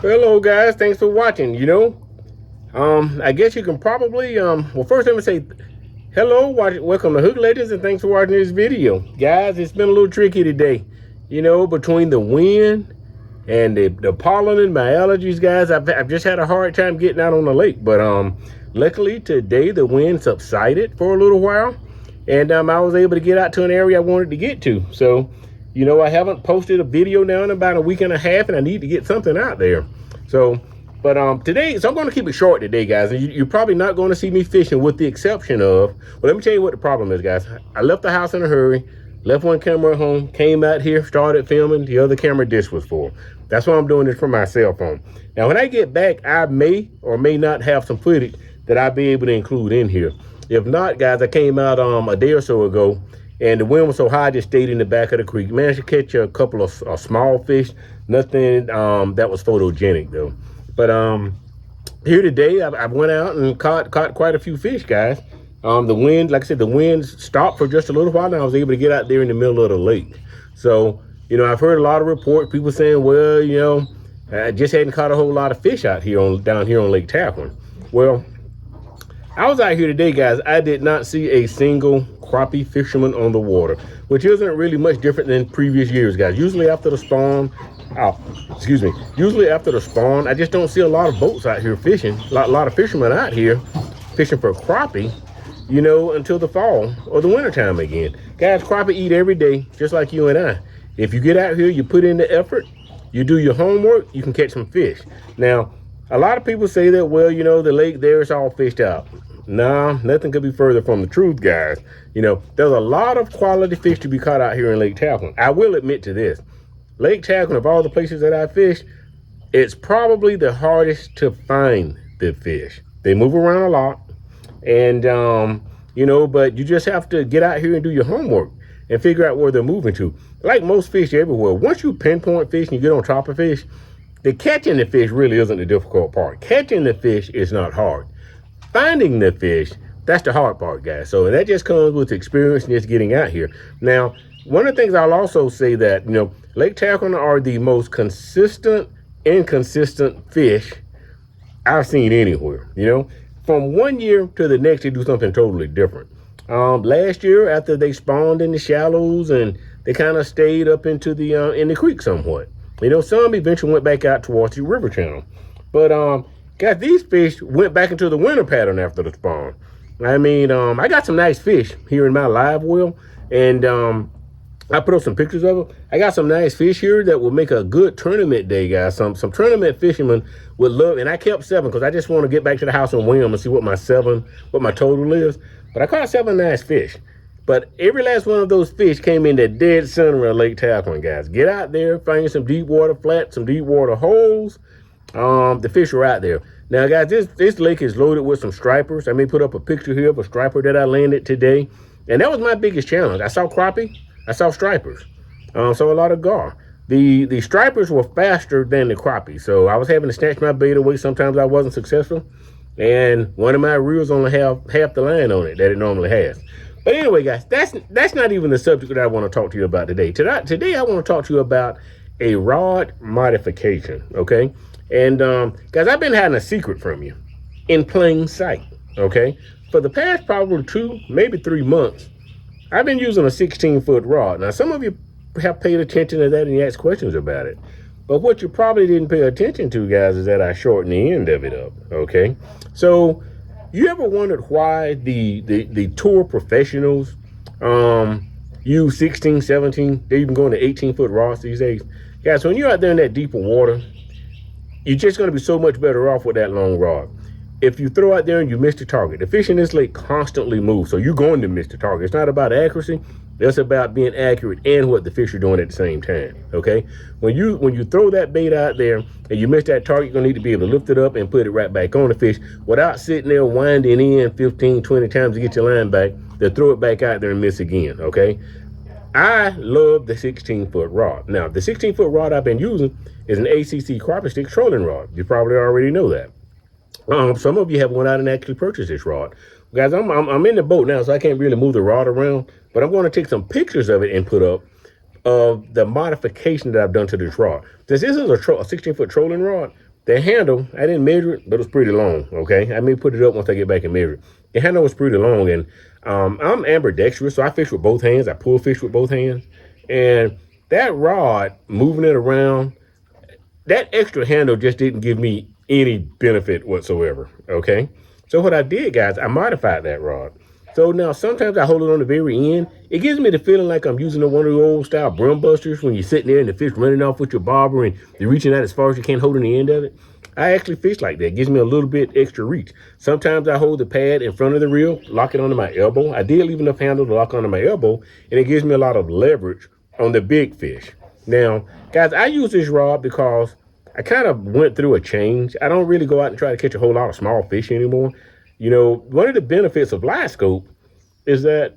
Hello guys, thanks for watching. I guess you can probably well, first let me say hello, welcome to Hook Legends, and thanks for watching this video. Guys, it's been a little tricky today. Between the wind and the pollen and my allergies, guys, I've just had a hard time getting out on the lake. But luckily today the wind subsided for a little while, and I was able to get out to an area I wanted to get to. So I haven't posted a video now in about a week and a half, and I need to get something out there. So today, so I'm going to keep it short today, guys. And you're probably not going to see me fishing, with the exception of, well, let me tell you what the problem is, guys. I left the house in a hurry, left one camera at home, came out here, started filming. The other camera this was for. That's why I'm doing this from my cell phone. Now, when I get back, I may or may not have some footage that I'll be able to include in here. If not, guys, I came out a day or so ago, and the wind was so high, I just stayed in the back of the creek. Managed to catch a couple of small fish. Nothing that was photogenic, though. But here today, I went out and caught quite a few fish, guys. The wind, like I said, the wind stopped for just a little while, and I was able to get out there in the middle of the lake. So, I've heard a lot of reports, people saying, well, I just hadn't caught a whole lot of fish out here down here on Lake Talin. Well, I was out here today, guys. I did not see a single crappie fisherman on the water, which isn't really much different than previous years, guys. Usually after the spawn, usually after the spawn, I just don't see a lot of boats out here fishing. A lot of fishermen out here fishing for crappie, until the fall or the winter time again. Guys, crappie eat every day, just like you and I. If you get out here, you put in the effort, you do your homework, you can catch some fish. Now, a lot of people say that, well, the lake there is all fished out. Nah, nothing could be further from the truth, guys. There's a lot of quality fish to be caught out here in Lake Talin. I will admit to this. Lake Talin, of all the places that I fish, it's probably the hardest to find the fish. They move around a lot, and, but you just have to get out here and do your homework and figure out where they're moving to. Like most fish everywhere, once you pinpoint fish and you get on top of fish, the catching the fish really isn't the difficult part. Catching the fish is not hard. Finding the fish, that's the hard part, guys. So that just comes with experience and just getting out here. Now, one of the things I'll also say that, Lake Talin are the most consistent, inconsistent fish I've seen anywhere. From one year to the next, they do something totally different. Last year, after they spawned in the shallows, and they kind of stayed up into the in the creek somewhat. Some eventually went back out towards the river channel. But guys, these fish went back into the winter pattern after the spawn. I got some nice fish here in my live well, and I put up some pictures of them. I got some nice fish here that will make a good tournament day, guys. Some tournament fishermen would love, and I kept 7 because I just want to get back to the house and win and see what my total is. But I caught 7 nice fish. But every last one of those fish came in the dead center of Lake Talin, guys. Get out there, find some deep water flats, some deep water holes. The fish are out there. Now, guys, this lake is loaded with some stripers. I may put up a picture here of a striper that I landed today. And that was my biggest challenge. I saw crappie, I saw stripers. Saw a lot of gar. The stripers were faster than the crappie. So I was having to snatch my bait away. Sometimes I wasn't successful. And one of my reels only have half the line on it that it normally has. But anyway, guys, that's not even the subject that I want to talk to you about today. Today I want to talk to you about a rod modification, okay? And guys, I've been hiding a secret from you in plain sight, okay? For the past probably 2, maybe 3 months, I've been using a 16-foot rod. Now, some of you have paid attention to that and you asked questions about it. But what you probably didn't pay attention to, guys, is that I shortened the end of it up, okay? So, you ever wondered why the tour professionals use 16, 17, they're even going to 18-foot rods these days? Guys, when you're out there in that deeper water, you're just going to be so much better off with that long rod. If you throw out there and you miss the target, the fish in this lake constantly move, so you're going to miss the target. It's not about accuracy. It's about being accurate and what the fish are doing at the same time, okay? When you throw that bait out there and you miss that target, you're going to need to be able to lift it up and put it right back on the fish without sitting there winding in 15, 20 times to get your line back, to throw it back out there and miss again, okay? I love the 16-foot rod. Now, the 16-foot rod I've been using is an ACC crappie stick trolling rod. You probably already know that. Some of you have went out and actually purchased this rod. Guys, I'm in the boat now, so I can't really move the rod around, but I'm going to take some pictures of it and put up of the modification that I've done to this rod. This isn't a 16-foot trolling rod. The handle, I didn't measure it, but it was pretty long, okay? I may put it up once I get back and measure it. The handle was pretty long, and I'm ambidextrous, so I fish with both hands. I pull fish with both hands. And that rod, moving it around, that extra handle just didn't give me any benefit whatsoever, okay? So what I did, guys, I modified that rod. So now sometimes I hold it on the very end. It gives me the feeling like I'm using one of the old style brim busters when you're sitting there and the fish running off with your bobber and you're reaching out as far as you can holding the end of it. I actually fish like that. It gives me a little bit extra reach. Sometimes I hold the pad in front of the reel, lock it onto my elbow. I did leave enough handle to lock onto my elbow, and it gives me a lot of leverage on the big fish. Now, guys, I use this rod because I kind of went through a change. I don't really go out and try to catch a whole lot of small fish anymore. You know, one of the benefits of live scope is that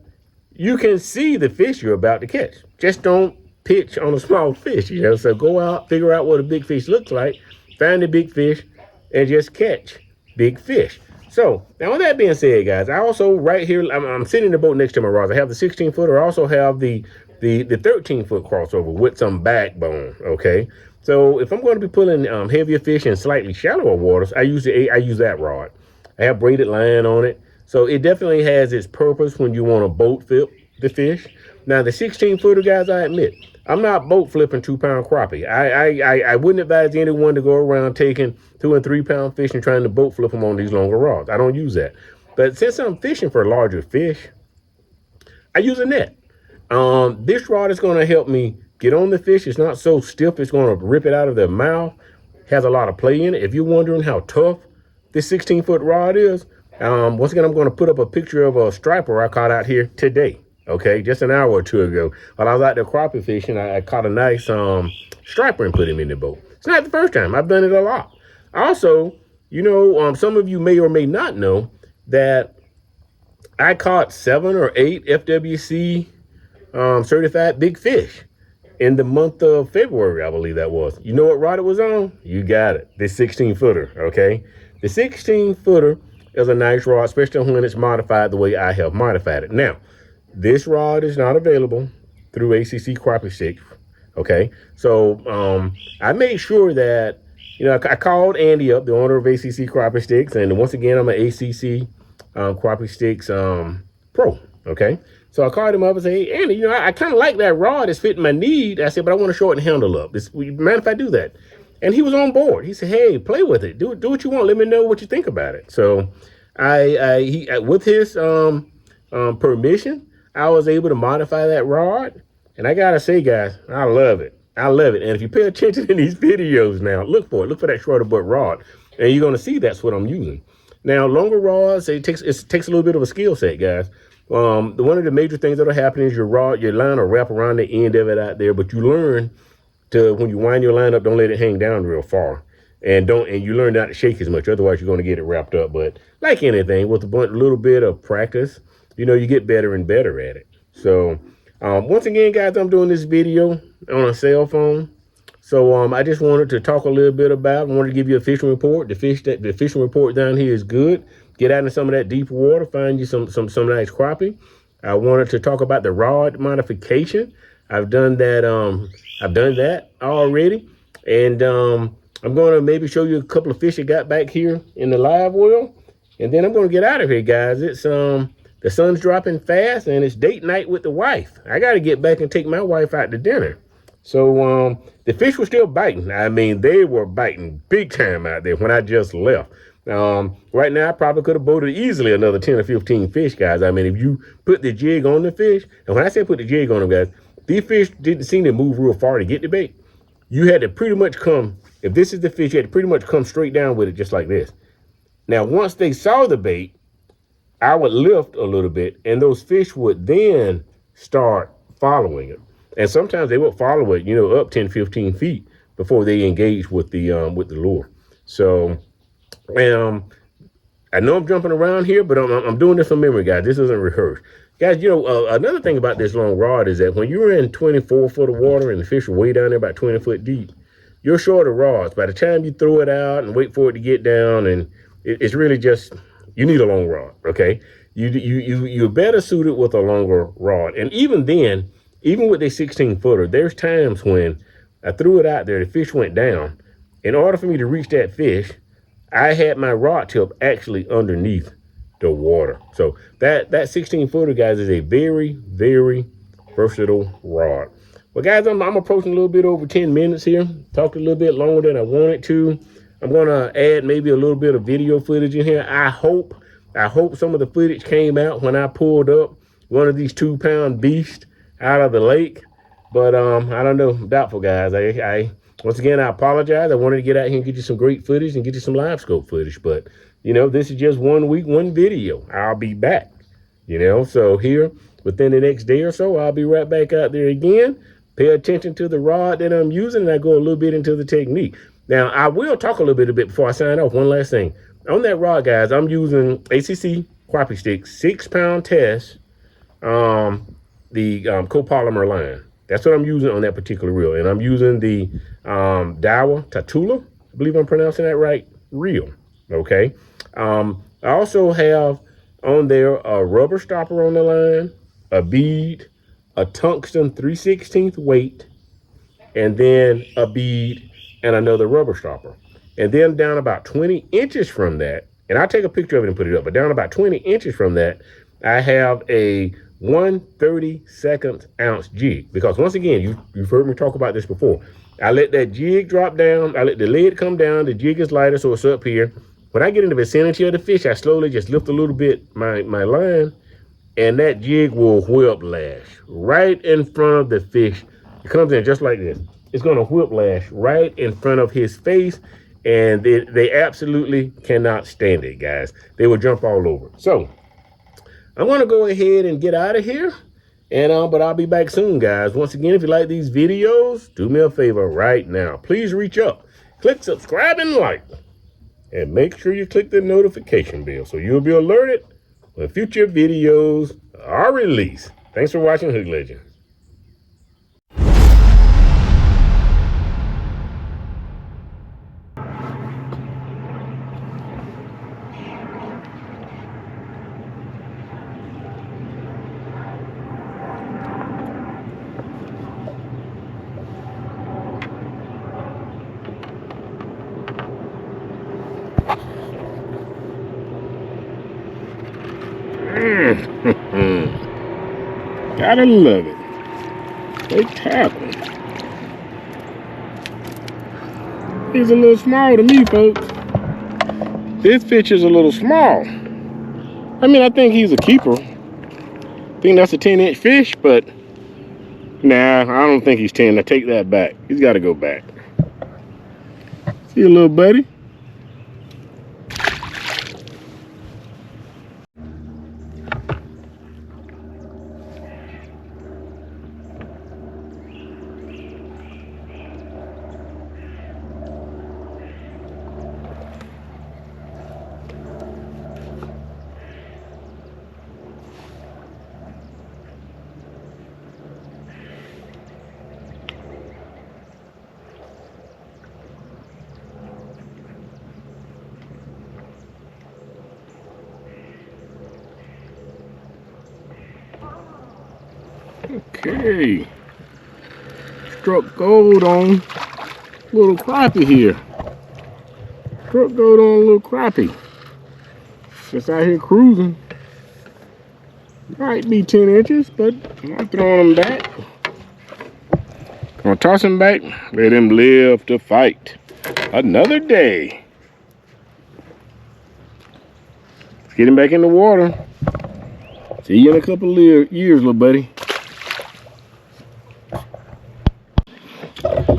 you can see the fish you're about to catch. Just don't pitch on a small fish, you know. So go out, figure out what a big fish looks like, find the big fish, and just catch big fish. So now with that being said, guys, I also right here, I'm sitting in the boat next to my rods. I have the 16-footer. I also have the 13-foot crossover with some backbone, okay? So if I'm going to be pulling heavier fish in slightly shallower waters, I use that rod. I have braided line on it. So it definitely has its purpose when you want to boat flip the fish. Now the 16-footer, guys, I admit, I'm not boat flipping 2-pound crappie. I wouldn't advise anyone to go around taking 2 and 3 pound fish and trying to boat flip them on these longer rods. I don't use that. But since I'm fishing for larger fish, I use a net. This rod is going to help me get on the fish. It's not so stiff. It's going to rip it out of their mouth. Has a lot of play in it. If you're wondering how tough this 16-foot rod is, once again, I'm going to put up a picture of a striper I caught out here today. Okay, just an hour or two ago. While I was out there crappie fishing, I caught a nice striper and put him in the boat. It's not the first time. I've done it a lot. Also, you know, some of you may or may not know that I caught 7 or 8 FWC certified big fish in the month of February, I believe that was. You know what rod it was on? You got it. The 16-footer, okay? The 16-footer is a nice rod, especially when it's modified the way I have modified it. Now, this rod is not available through ACC Crappie Sticks, okay? So I made sure that, you know, I called Andy up, the owner of ACC Crappie Sticks, and once again, I'm an ACC Crappie Sticks pro, okay? So I called him up and said, hey, Andy, you know, I kind of like that rod. It's fitting my need. I said, but I want to shorten the handle up. Mind if I do that? And he was on board. He said, hey, play with it. Do what you want. Let me know what you think about it. So with his permission, I was able to modify that rod. And I got to say, guys, I love it. I love it. And if you pay attention in these videos now, look for it. Look for that shorter butt rod. And you're going to see that's what I'm using. Now, longer rods, it takes a little bit of a skill set, guys. One of the major things that'll happen is your line will wrap around the end of it out there, but you learn to, when you wind your line up, don't let it hang down real far, and you learn not to shake as much. Otherwise, you're going to get it wrapped up. But like anything, with a little bit of practice, you know, you get better and better at it. So once again, guys, I'm doing this video on a cell phone. So I just wanted to talk a little bit about. I wanted to give you a fishing report. The fishing report down here is good. Get out in some of that deep water, find you some nice crappie. I wanted to talk about the rod modification. I've done that. I've done that already, and I'm going to maybe show you a couple of fish I got back here in the live well, and then I'm going to get out of here, guys. It's the sun's dropping fast, and it's date night with the wife. I got to get back and take my wife out to dinner. So the fish were still biting. I mean, they were biting big time out there when I just left. Right now, I probably could have boated easily another 10 or 15 fish, guys. I mean, if you put the jig on the fish, and when I say put the jig on them, guys, these fish didn't seem to move real far to get the bait. You had to pretty much come, if this is the fish, you had to pretty much come straight down with it just like this. Now, once they saw the bait, I would lift a little bit, and those fish would then start following it. And sometimes they would follow it, you know, up 10, 15 feet before they engage with the lure. So I know I'm jumping around here, but I'm doing this from memory, guys. This isn't rehearsed. Guys, you know, another thing about this long rod is that when you're in 24 foot of water and the fish are way down there about 20 foot deep, you're short of rods. By the time you throw it out and wait for it to get down, and it's really just, you need a long rod, okay? You're better suited with a longer rod. And even then, even with a 16-footer, there's times when I threw it out there, the fish went down, in order for me to reach that fish, I had my rod tip actually underneath the water. So that 16 footer, guys, is a very, very versatile rod. Well, guys, I'm approaching a little bit over 10 minutes here. Talked a little bit longer than I wanted to. I'm gonna add maybe a little bit of video footage in here. I hope some of the footage came out when I pulled up one of these 2-pound beasts out of the lake. But I don't know, doubtful, guys. I once again, I apologize. I wanted to get out here and get you some great footage and get you some live scope footage, but you know, this is just 1 week, one video. I'll be back, you know, so here within the next day or so, I'll be right back out there again. Pay attention to the rod that I'm using, and I go a little bit into the technique. Now, I will talk a little bit before I sign off. One last thing. On that rod, guys, I'm using ACC crappie stick, 6-pound test, the copolymer line. That's what I'm using on that particular reel. And I'm using the Daiwa Tatula, I believe I'm pronouncing that right, reel, okay? I also have on there a rubber stopper on the line, a bead, a tungsten 3/16 weight, and then a bead and another rubber stopper. And then down about 20 inches from that, and I'll take a picture of it and put it up, but down about 20 inches from that, I have a 1/32 ounce jig. Because once again, you've heard me talk about this before. I let that jig drop down, I let the lid come down, the jig is lighter, so it's up here. When I get in the vicinity of the fish, I slowly just lift a little bit my line, and that jig will whiplash right in front of the fish. It comes in just like this. It's gonna whiplash right in front of his face, and they absolutely cannot stand it, guys. They will jump all over. So I'm gonna go ahead and get out of here, and but I'll be back soon, guys. Once again, if you like these videos, do me a favor right now. Please reach up, click subscribe and like, and make sure you click the notification bell so you'll be alerted when future videos are released. Thanks for watching Hook Legends. Gotta love it. They tackle. He's a little small to me, folks. This fish is a little small. I mean, I think he's a keeper. I think that's a 10-inch fish, but nah, I don't think he's 10. I take that back. He's got to go back. See you, little buddy. Okay, struck gold on little crappie here. Struck gold on little crappie. Just out here cruising. Might be 10 inches, but I'm throwing them back. Gonna toss him back, let him live to fight another day. Let's get him back in the water. See you in a couple of years, little buddy.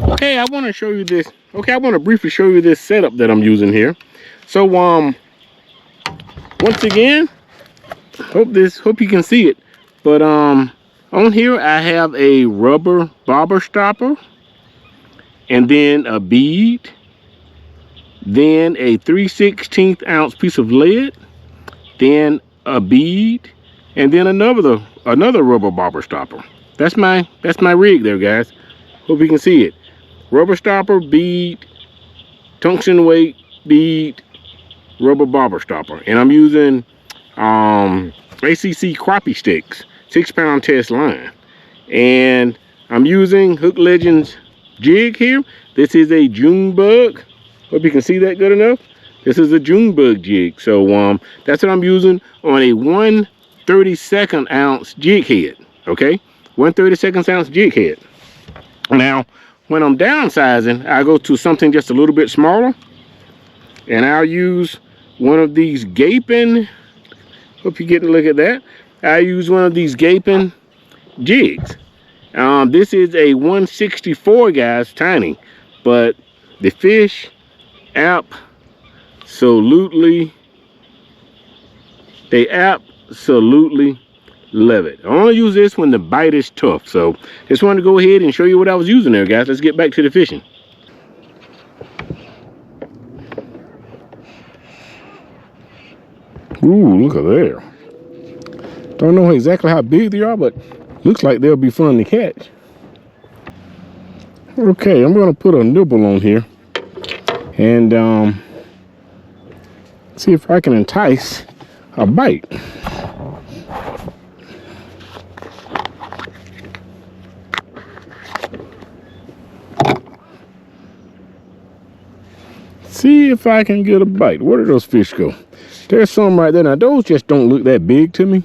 Okay, I want to show you this. Okay, I want to briefly show you this setup that I'm using here. So, once again, hope you can see it. But on here I have a rubber bobber stopper, and then a bead, then a 3/16 ounce piece of lead, then a bead, and then another rubber bobber stopper. That's my rig there, guys. Hope you can see it. Rubber stopper, bead, tungsten weight, bead, rubber bobber stopper. And I'm using ACC crappie sticks, 6-pound test line. And I'm using Hook Legends jig here. This is a June bug. Hope you can see that good enough. This is a June bug jig. So that's what I'm using on a 1/32 ounce jig head. Okay, 1/32 ounce jig head. Now, when I'm downsizing, I go to something just a little bit smaller, and I'll use one of these gaping. Hope you get to look at that. I use one of these gaping jigs. This is a 164, guys, tiny, but the fish absolutely love it. I only use this when the bite is tough. So just wanted to go ahead and show you what I was using there, guys. Let's get back to the fishing. Ooh, look at there. Don't know exactly how big they are, but looks like they'll be fun to catch. Okay, I'm gonna put a nibble on here and see if I can entice a bite. See if I can get a bite. Where did those fish go? There's some right there. Now those just don't look that big to me,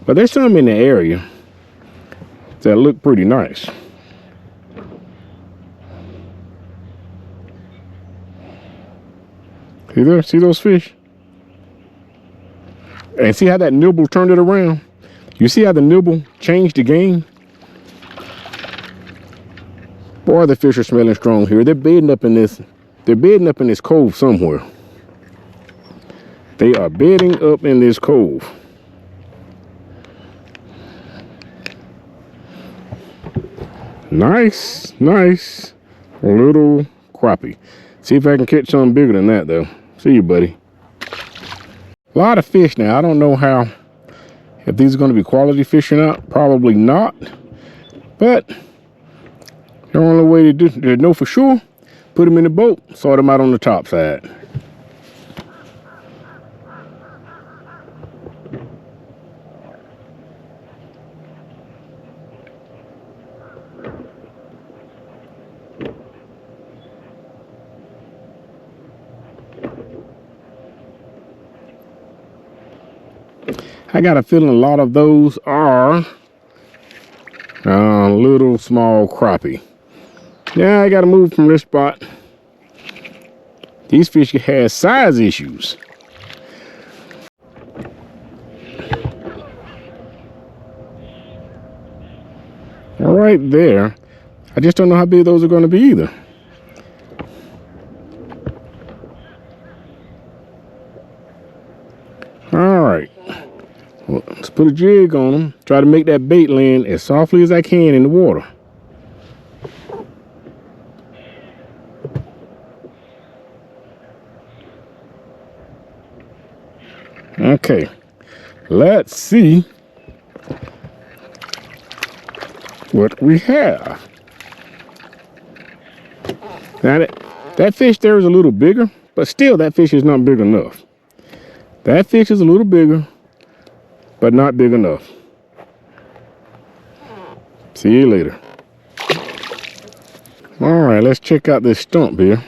but there's some in the area that look pretty nice. See there? See those fish? And see how that nibble turned it around? You see how the nibble changed the game? Boy, the fish are smelling strong here. They're bedding up in this. They're bedding up in this cove somewhere. They are bedding up in this cove. Nice, nice little crappie. See if I can catch something bigger than that, though. See you, buddy. A lot of fish now. I don't know if these are going to be quality fish or not. Probably not. But the only way to know for sure, put them in the boat, sort them out on the top side. I got a feeling a lot of those are little small crappie. Now I got to move from this spot. These fish have size issues. All right there. I just don't know how big those are going to be either. All right. Well, let's put a jig on them. Try to make that bait land as softly as I can in the water. Okay, let's see what we have. Now that fish there is a little bigger, but still that fish is not big enough. That fish is a little bigger, but not big enough. See you later. All right, let's check out this stump here.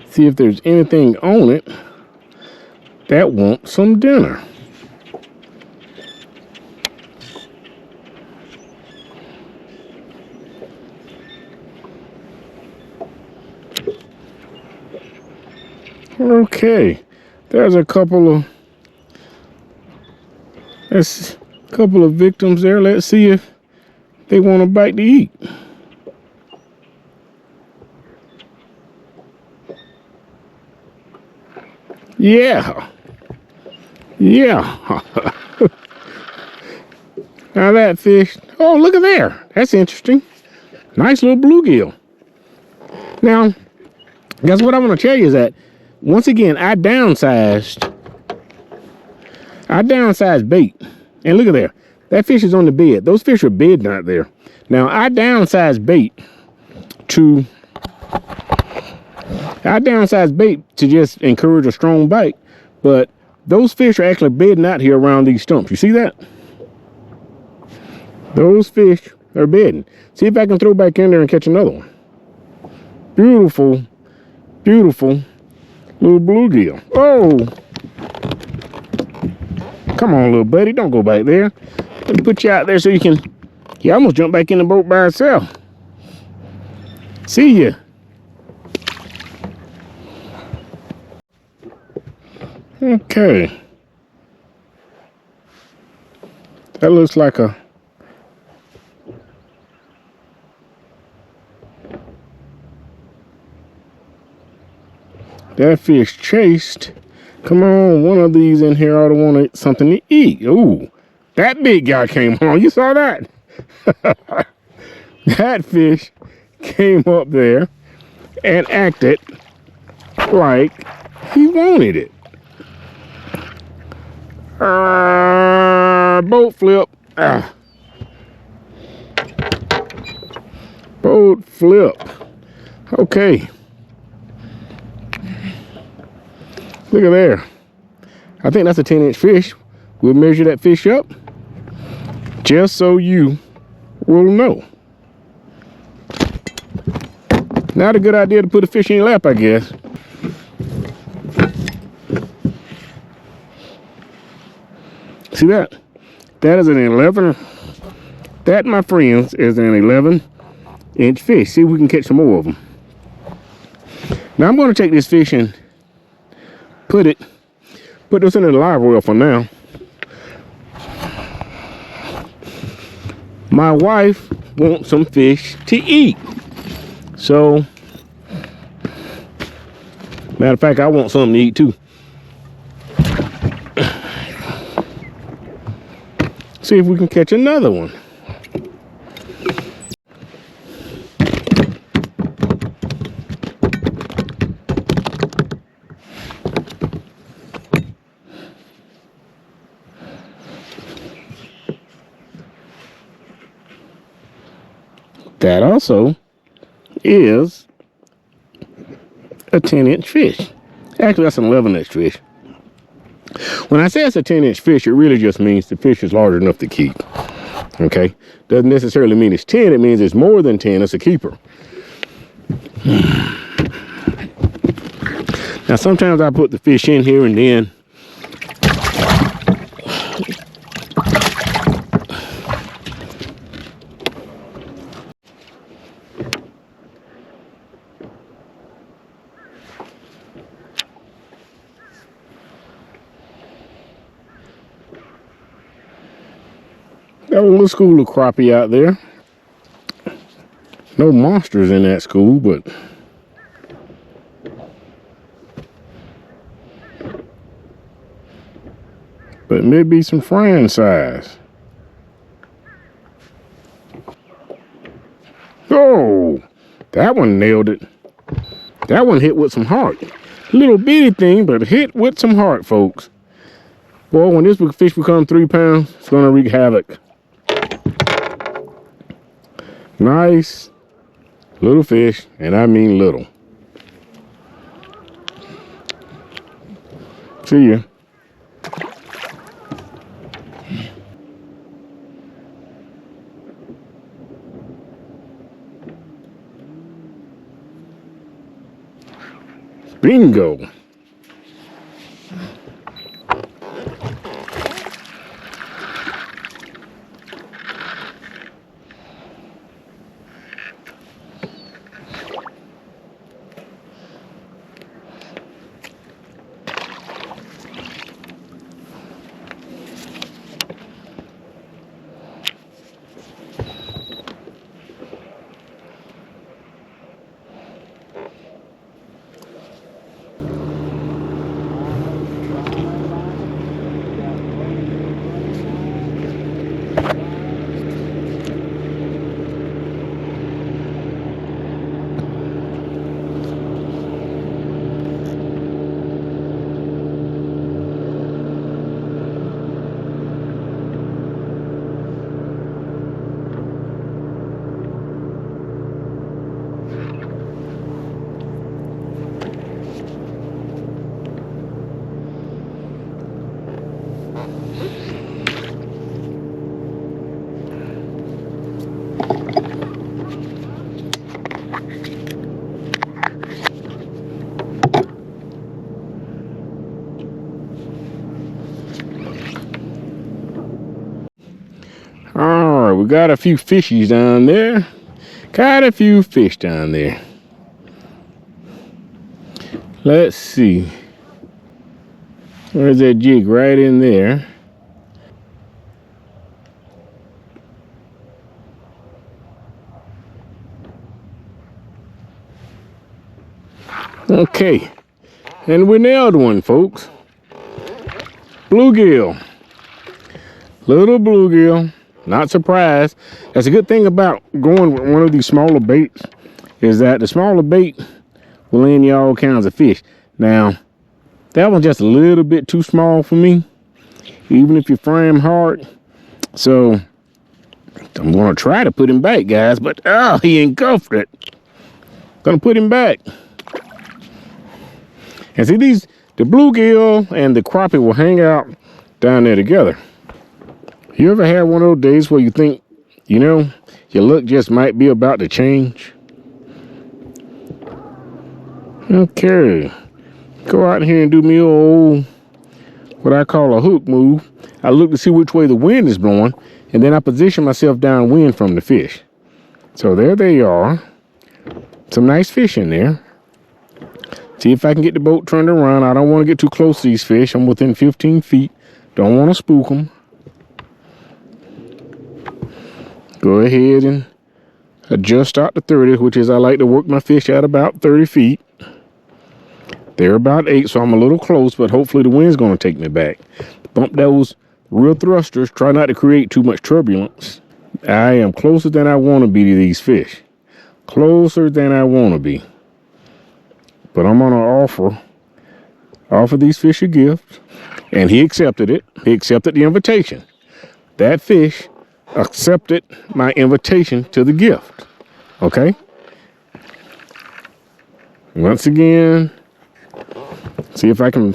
See if there's anything on it that wants some dinner. Okay, there's a couple of victims there. Let's see if they want a bite to eat. Yeah. Now that fish, oh, look at there. That's interesting. Nice little bluegill. Now, guess what I want to tell you is that, once again, I downsized bait. And look at there. That fish is on the bed. Those fish are bedding out there. Now, I downsized bait to just encourage a strong bite. But those fish are actually bedding out here around these stumps. You see that? Those fish are bedding. See if I can throw back in there and catch another one. Beautiful, beautiful little bluegill. Oh, come on, little buddy. Don't go back there. Let me put you out there so you can... You almost jumped back in the boat by itself. See ya. Okay. That looks like a... That fish chased. Come on, one of these in here ought to want something to eat. Ooh, that big guy came on. You saw that? That fish came up there and acted like he wanted it. Boat flip. Boat flip. Okay. Look at there. I think that's a 10-inch fish. We'll measure that fish up just so you will know. Not a good idea to put a fish in your lap, I guess. See that? That is an 11. That, my friends, is an 11-inch fish. See if we can catch some more of them. Now I'm going to take this fish and put this in the live well for now. My wife wants some fish to eat. So, matter of fact, I want something to eat too. See if we can catch another one. That also is a 10-inch fish. Actually, that's an 11-inch fish. When I say it's a 10-inch fish, it really just means the fish is large enough to keep. Okay? Doesn't necessarily mean it's 10. It means it's more than 10. It's a keeper. Now, sometimes I put the fish in here and then got a little school of crappie out there. No monsters in that school, but maybe some frying size. Oh, that one nailed it. That one hit with some heart. Little bitty thing, but hit with some heart, folks. Boy, when this fish becomes 3 pounds, it's gonna wreak havoc. Nice little fish, and I mean little. See ya. Bingo. All right, we got a few fishies down there. Got a few fish down there. Let's see. Where's that jig? Right in there. Okay, and we nailed one, folks. Bluegill. Little bluegill. Not surprised. That's a good thing about going with one of these smaller baits is that the smaller bait will land you all kinds of fish. Now, that one's just a little bit too small for me, even if you frame hard. So, I'm going to try to put him back, guys, but he engulfed it. Gonna put him back. And see, the bluegill and the crappie will hang out down there together. You ever had one of those days where you think, you know, your luck just might be about to change? Okay. Go out here and do me old, what I call a hook move. I look to see which way the wind is blowing, and then I position myself downwind from the fish. So there they are. Some nice fish in there. See if I can get the boat turned around. I don't want to get too close to these fish. I'm within 15 feet. Don't want to spook them. Go ahead and adjust out to 30, which is I like to work my fish at about 30 feet. They're about 8, so I'm a little close, but hopefully the wind's going to take me back. Bump those real thrusters. Try not to create too much turbulence. I am closer than I want to be to these fish. Closer than I want to be. But I'm going to offer these fish a gift. And he accepted it. He accepted the invitation. That fish accepted my invitation to the gift. Okay? Once again, see if I can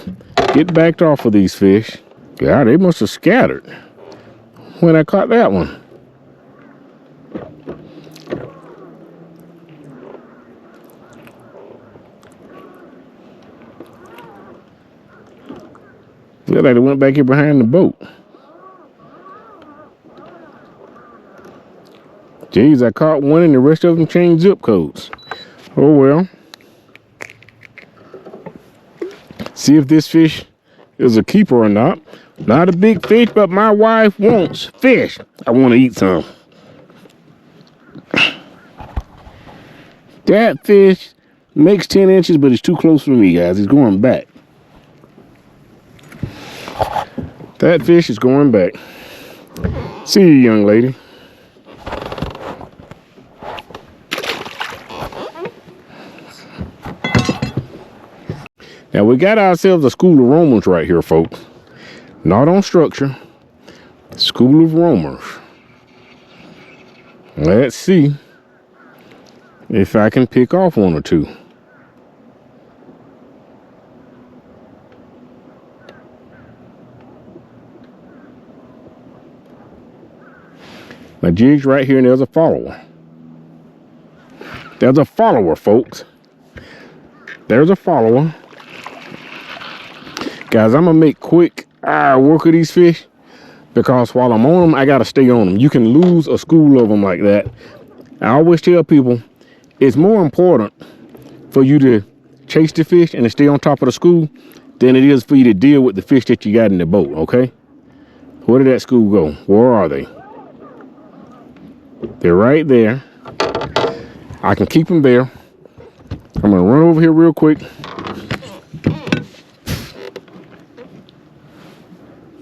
get backed off of these fish. God, they must have scattered when I caught that one. Looked like they went back here behind the boat. Geez, I caught one and the rest of them changed zip codes. Oh well. See if this fish is a keeper or not. Not a big fish, but my wife wants fish. I want to eat some. That fish makes 10 inches, but it's too close for me, guys. He's going back. That fish is going back. See you, young lady. Now, we got ourselves a school of roamers right here, folks. Not on structure. School of roamers. Let's see if I can pick off one or two. My jig's right here, and there's a follower. There's a follower, folks. There's a follower. Guys, I'm going to make quick work of these fish because while I'm on them, I got to stay on them. You can lose a school of them like that. I always tell people it's more important for you to chase the fish and to stay on top of the school than it is for you to deal with the fish that you got in the boat, okay? Where did that school go? Where are they? They're right there. I can keep them there. I'm going to run over here real quick.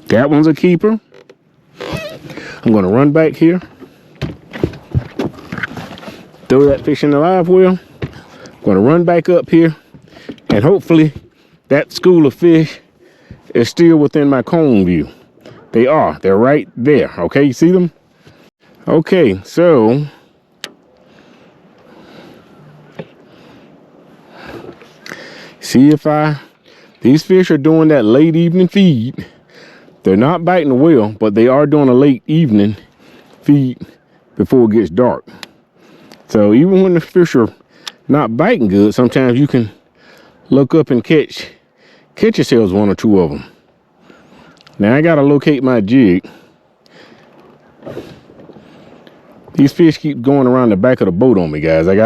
That one's a keeper. I'm going to run back here. Throw that fish in the live well. I'm going to run back up here. And hopefully that school of fish is still within my cone view. They are. They're right there. Okay, you see them? Okay, so see if these fish are doing that late evening feed. They're not biting the well, but they are doing a late evening feed before it gets dark. So even when the fish are not biting good, sometimes you can look up and catch yourselves one or two of them. Now I gotta locate my jig. These fish keep going around the back of the boat on me, guys. I'm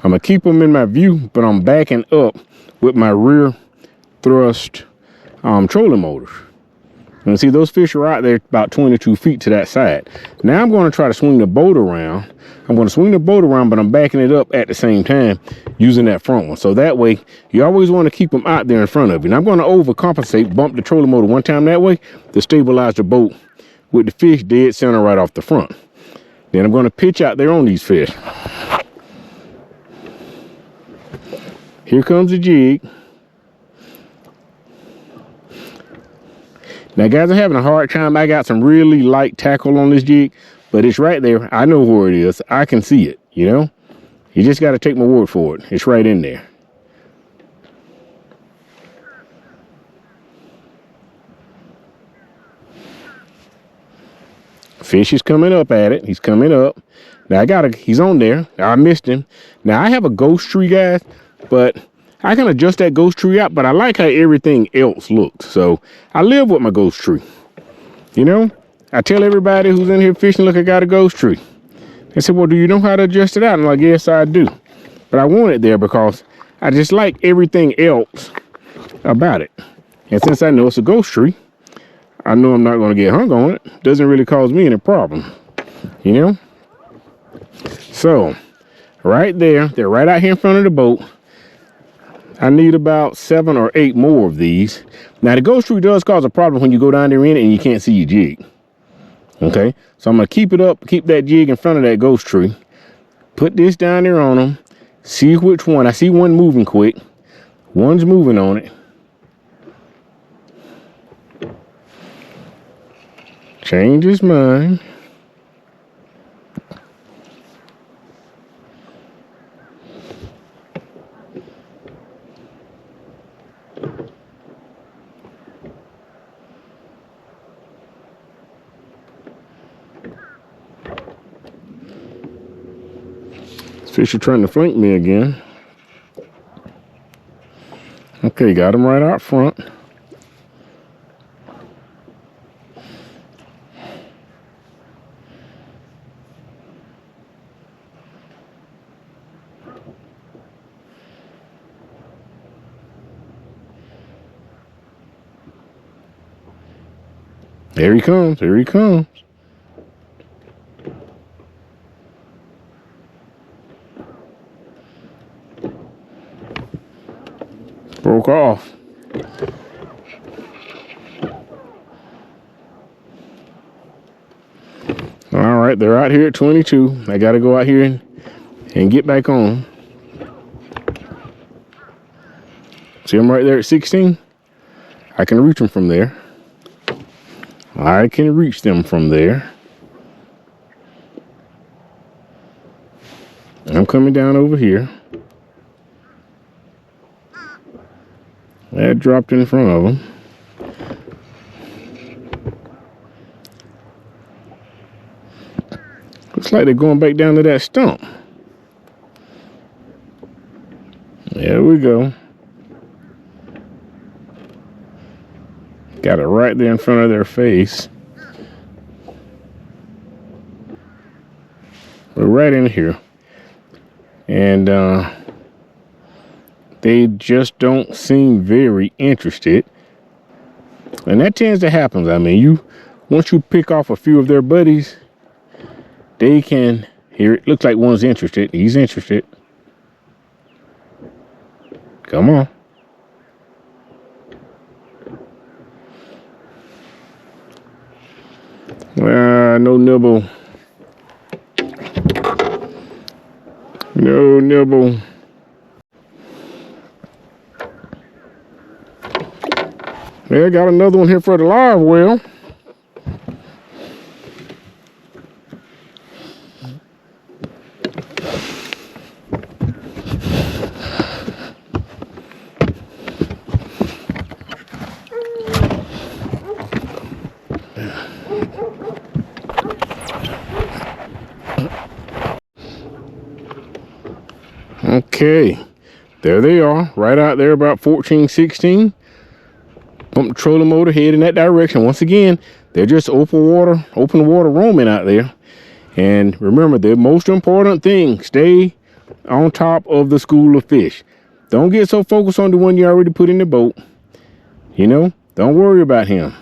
gonna keep them in my view, but I'm backing up with my rear thrust trolling motors. And see, those fish are out there about 22 feet to that side. Now I'm going to try to swing the boat around. I'm going to swing the boat around, but I'm backing it up at the same time using that front one. So that way, you always want to keep them out there in front of you. And I'm going to overcompensate, bump the trolling motor one time that way to stabilize the boat with the fish dead center right off the front. Then I'm going to pitch out there on these fish. Here comes the jig. Now, guys, I'm having a hard time. I got some really light tackle on this jig, but it's right there. I know where it is. I can see it, you know? You just got to take my word for it. It's right in there. Fish is coming up at it. He's coming up. Now, he's on there. I missed him. Now, I have a ghost tree, guys, but I can adjust that ghost tree out, but I like how everything else looks. So I live with my ghost tree. You know, I tell everybody who's in here fishing, look, I got a ghost tree. They said, well, do you know how to adjust it out? I'm like, yes, I do. But I want it there because I just like everything else about it. And since I know it's a ghost tree, I know I'm not going to get hung on it. Doesn't really cause me any problem, you know? So right there, they're right out here in front of the boat. I need about 7 or 8 more of these. Now, the ghost tree does cause a problem when you go down there in it and you can't see your jig. Okay, so I'm going to keep it up, keep that jig in front of that ghost tree. Put this down there on them. See which one. I see one moving quick. One's moving on it. Change his mind. Fish are trying to flank me again. Okay, got him right out front. There he comes, here he comes. Broke off. All right, they're out here at 22. I got to go out here and get back on. See them right there at 16? I can reach them from there. I can reach them from there. I'm coming down over here. That dropped in front of them. Looks like they're going back down to that stump. There we go. Got it right there in front of their face. We're right in here. And they just don't seem very interested. And that tends to happen. I mean, once you pick off a few of their buddies, they can hear it. Looks like one's interested. He's interested. Come on. No nibble. No nibble. Yeah, got another one here for the live well. Okay, there they are, right out there about 14, 16. Pump the trolling motor, head in that direction. Once again, they're just open water roaming out there. And remember, the most important thing, stay on top of the school of fish. Don't get so focused on the one you already put in the boat. You know, don't worry about him.